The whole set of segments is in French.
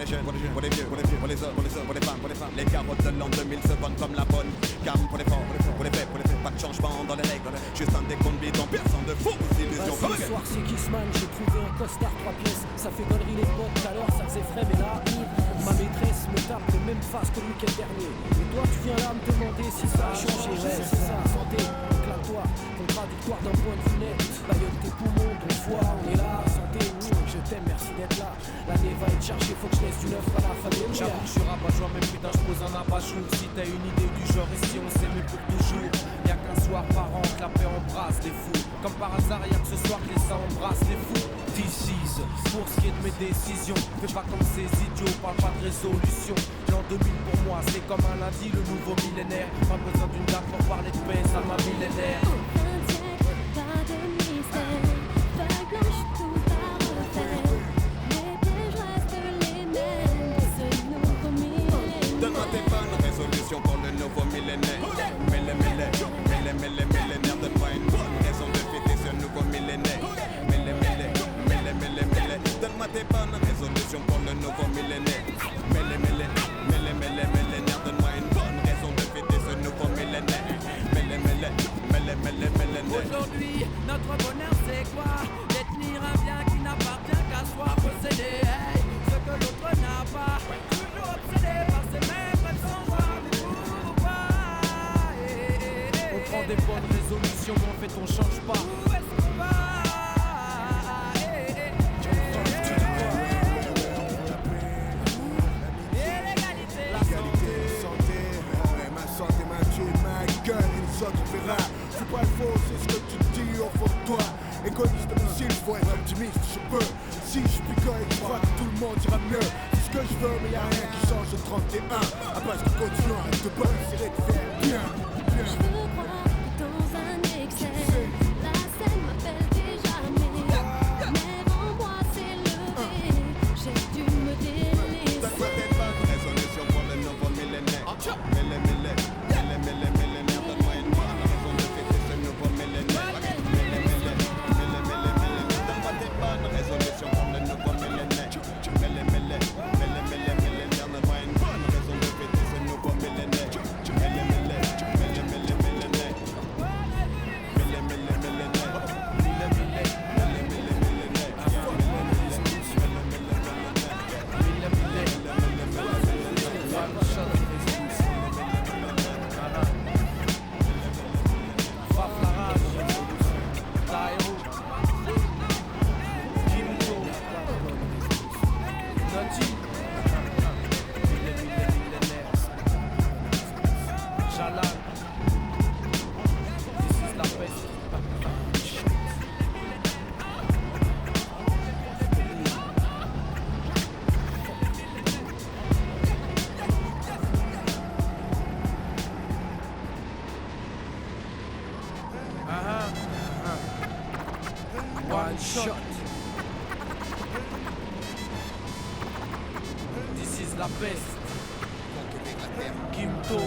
les jeunes, pour les vieux, pour les hommes, pour les femmes. Les carottes de l'an 2000 se vendent comme la bonne gamme. Pour les forts, pour les faits, pas de changement dans les règles. Juste un décompte bidon, personne de fausses illusions. Ce soir c'est Kissman, j'ai trouvé un costard 3 pièces. Ça fait connerie les potes, tout à l'heure ça faisait frais, mais là, ma maîtresse me tape les mêmes faces que le week-end dernier. Et toi tu viens là me demander si ça a changé. Ouais, c'est ça, santé, éclate-toi. Contradictoire d'un point de vue net. Baillonne tes poumons, ton foie, on est là. Santé, je t'aime, merci d'être là. L'année va être chargée, faut que je laisse du neuf à la famille. J'avoue que je suis rabat-joie, mais putain je pose un abat-jour. Si t'as une idée du genre ici on s'aime pour toujours. Y'a qu'un soir par an que la paix embrasse les fous. Comme par hasard y'a que ce soir que les seins embrassent les fous. This is, pour ce qui est de mes décisions. Fais pas comme ces idiots, parle pas de résolution. L'an 2000 pour moi c'est comme un lundi, le nouveau millénaire. Pas besoin d'une date pour parler de paix, ça m'a millénaire. Pas de mystère, feuille blanche, tout à refaire. Les pièges restent les mêmes, ce nouveau millénaire. Donne-moi tes bonnes résolutions pour le nouveau millénaire. Millénaire, donne-moi une bonne raison de fêter ce nouveau millénaire. Donne-moi tes bonnes résolutions pour le nouveau millénaire. Millénaire, donne-moi une bonne raison de fêter ce nouveau millénaire. Aujourd'hui, notre bonheur c'est quoi? Détenir un bien qui n'appartient qu'à soi. Posséder ce que l'autre n'a pas. Toujours obsédé par ses mêmes rêves sans voir du pourquoi. On prend des bonnes résolutions mais en fait on change pas. Où est-ce qu'on va? Tu verras, c'est pas faux, c'est ce que tu dis au fond de toi. Égoïste mais s'il faut être optimiste, je peux. Si je picole, je crois que tout le monde ira mieux. C'est ce que je veux, mais y'a rien qui change au 31. Après ce continent avec de bonnes séries de faire bien. Je veux croire que dans un excès, la scène m'appelle déjà, mais en moi s'est levé. J'ai dû me délaisser. Donne-moi tes bonnes résolutions pour le nouveau millénaire. Millénaire, donne-moi une bonne raison de fêter ce nouveau millénaire. Donne-moi tes bonnes résolutions pour le nouveau millénaire. Millénaire, donne-moi une bonne raison de fêter ce nouveau millénaire. One shot. This is la peste. Kimto.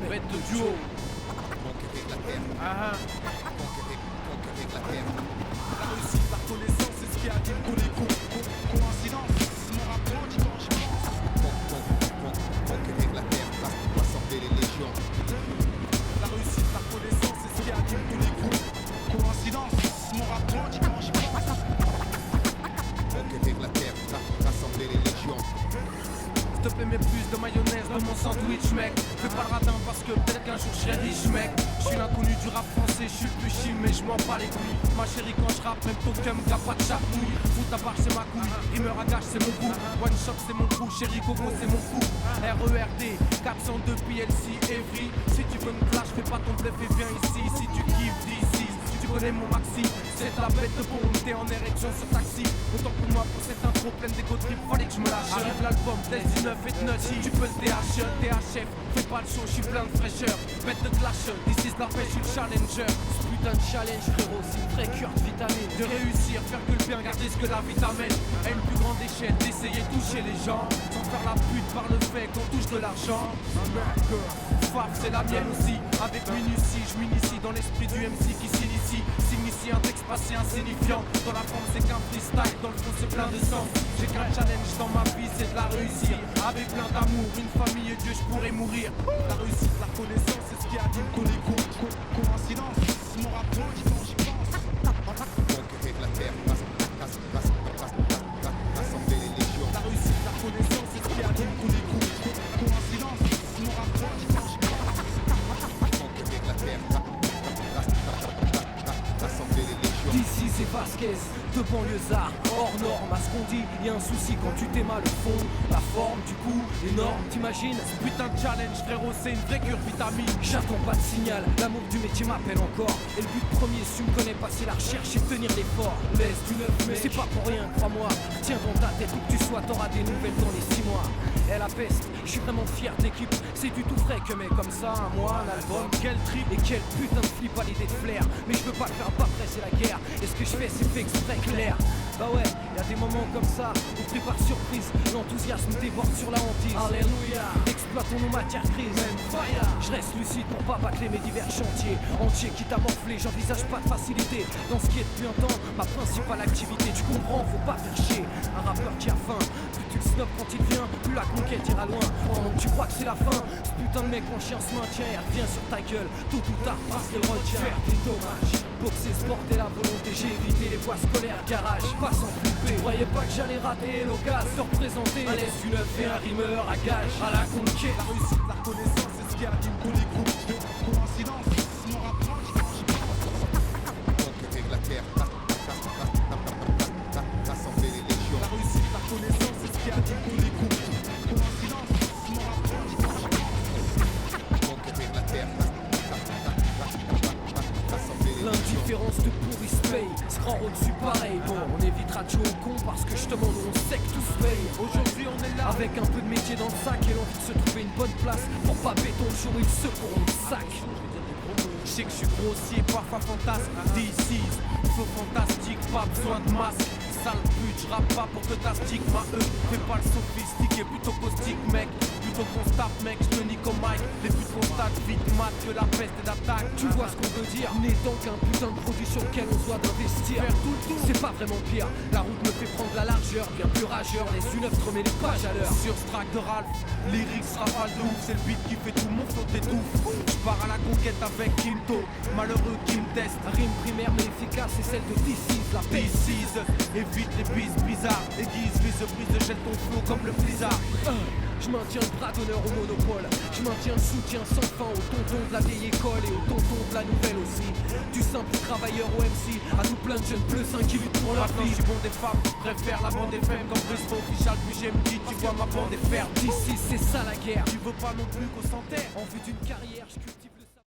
Bête de duo. La réussite, la reconnaissance, c'est ce qui attire tous les coups. Coïncidence, mon rapport dimanche Conquérir la terre, rassembler les légions. La réussite, la reconnaissance, c'est ce qui attire tous les coups. Coïncidence, mon rapport dimanche Conquérir la terre, rassembler les légions. S'il te plaît, mets plus de mayonnaise dans mon sandwich, mec. Fais pas le radin parce que peut-être qu'un jour je serai riche, mec. Je suis l'inconnu du rap français, je suis le plus chill, mais je m'en bats les couilles. Ma chérie, quand je rappe, même ton cum, y'a pas de chapouille. Fout ta barre, c'est ma couille. Rimeur à gage, c'est mon goût. One shot, c'est mon coup. Chérie, Coco, c'est mon coup. RERD, 402 PLC, Evry. Si tu veux me clash, fais pas ton bluff et viens ici. Si tu kiffes d'ici, tu connais mon maxi. C'est la bête de bombe, t'es en érection sur taxi. Autant pour moi, pour cette intro pleine d'égo trip, fallait que je me lâche. Arrive l'album, laisse du 9 et de nutty. Tu peux le THF, fais pas le show, je suis plein de fraîcheur. Bête de clash, this is la pêche, je suis le challenger. Ce putain de challenge, frérot, c'est une vraie cure de vitamine. De réussir, faire que le bien, garder ce que la vie t'amène. À une plus grande échelle, d'essayer de toucher les gens. Sans faire la pute par le fait qu'on touche de l'argent. Faf, c'est la mienne aussi. Avec minutie, je m'initie dans l'esprit du MC qui s'initie. ici. S'initie un texte passé insignifiant. Dans la forme c'est qu'un freestyle, dans le fond c'est plein de sens. J'ai qu'un challenge dans ma vie, c'est de la réussir. Avec plein d'amour, une famille et Dieu je pourrais mourir. La réussite, la connaissance, c'est ce qui anime tous les groupes. Coïncidence, mon rap j'y pense. Conquérir la terre, rassembler les légions. La réussite, la connaissance, c'est ce qui anime tous les groupes. Coïncidence, mon rap j'y pense. Conquérir la terre, rassembler les légions. D'ici c'est Vasquez, de banlieusards, hors norme à ce qu'on dit. Y'a un souci quand tu t'aimes le fond, la forme du coup, les normes, t'imagines. Ce putain de challenge frérot, c'est une vraie cure vitamine. J'attends pas de signal, l'amour du métier m'appelle encore. Et le but premier, si tu me connais pas, c'est la recherche et tenir l'effort. Laisse du neuf, mais c'est pas pour rien, crois-moi. Tiens dans ta tête où que tu sois, t'auras des nouvelles dans les 6 mois. Elle la peste, je suis vraiment fier d'équipe. C'est du tout frais que mais comme ça, un mois, un album, quel trip et quel putain de flip à l'idée de flair. Mais je veux pas le faire pas presser la guerre. Et ce que je fais, c'est fait exprès clair. Bah ouais, y'a des moments comme ça où pris par surprise, l'enthousiasme déborde sur la hantise. Alléluia, exploitons nos matières grises. Je reste lucide pour pas bâcler mes divers chantiers entiers quitte à morfler, j'envisage pas de facilité dans ce qui est depuis un temps ma principale activité. Tu comprends, faut pas faire chier un rappeur qui a faim. Plus tu le snobs quand il vient, plus la conquête ira loin. Pendant que tu crois que c'est la fin, ce putain de mec en chien se maintient et revient sur ta gueule. Tôt ou tard passe le retien. Faire des dommages, boxer, sport et la volonté. J'ai évité les voies scolaires, garage, pas sans flipper. Je croyais pas que j'allais rater l'occasion de représenter un laisse une œuvre et un rimeur à gage à la conquête. La réussite, la connaissance, c'est ce qui anime tous les groupes. Coïncidence, mon rap j'y pense. Conquérir la terre, rassembler les légions. La réussite, la connaissance, c'est ce qui anime tous les groupes. Coïncidence, mon rap j'y pense. Conquérir la terre, rassembler les légions. L'indifférence de pourri se paye, se rend au-dessus pareil. Bon, on évitera de jouer au con parce que justement nous on sait que tout se paye. Aujourd'hui on est là Avec un peu de métier dans le sac et l'envie de se trouver une bonne place. Pour pas béton le jour où ils secourront le sac. Je sais que je suis grossier, parfois fantasme. DC, faux fantastique, pas besoin de masque. Sale pute, je rappe pas pour que ta stigma fais pas le sophistiqué, plutôt caustique mec. Plutôt qu'on se tape mec, je te nique au mic. Les buts constatent vite mat que la peste et d'attaque. Tu vois ce qu'on veut dire, n'est donc un putain de produit sur lequel on se doit d'investir. Faire tout le tour. C'est pas vraiment pire, la route me fait prendre la largeur. Bien plus rageur, laisse une œuvre, te remets les pages à l'heure. Sur ce track de Ralph, lyrics rafale de ouf, c'est le beat qui fait tout mon flow t'étouffe. Je pars à la conquête avec Quinto, malheureux qui me teste. Rime primaire mais efficace, c'est celle de DC's, la paix. DC's, évite les bises bizarres. Aiguise, brise, gèle ton flow comme le blizzard. Je maintiens le bras d'honneur au monopole. Je maintiens le soutien sans fin aux tontons de la vieille école et aux tontons de la nouvelle aussi. Du simple travailleur au MC à tout plein de jeunes bleus seins qui luttent pour leur Maintenant vie. je suis bon des femmes, préfère la bande FM comme Bristol official. Puis j'ai me dit, tu vois ma bande est ferme. D'ici c'est ça la guerre. Tu veux pas non plus qu'on s'enterre. En vue d'une carrière, je cultive.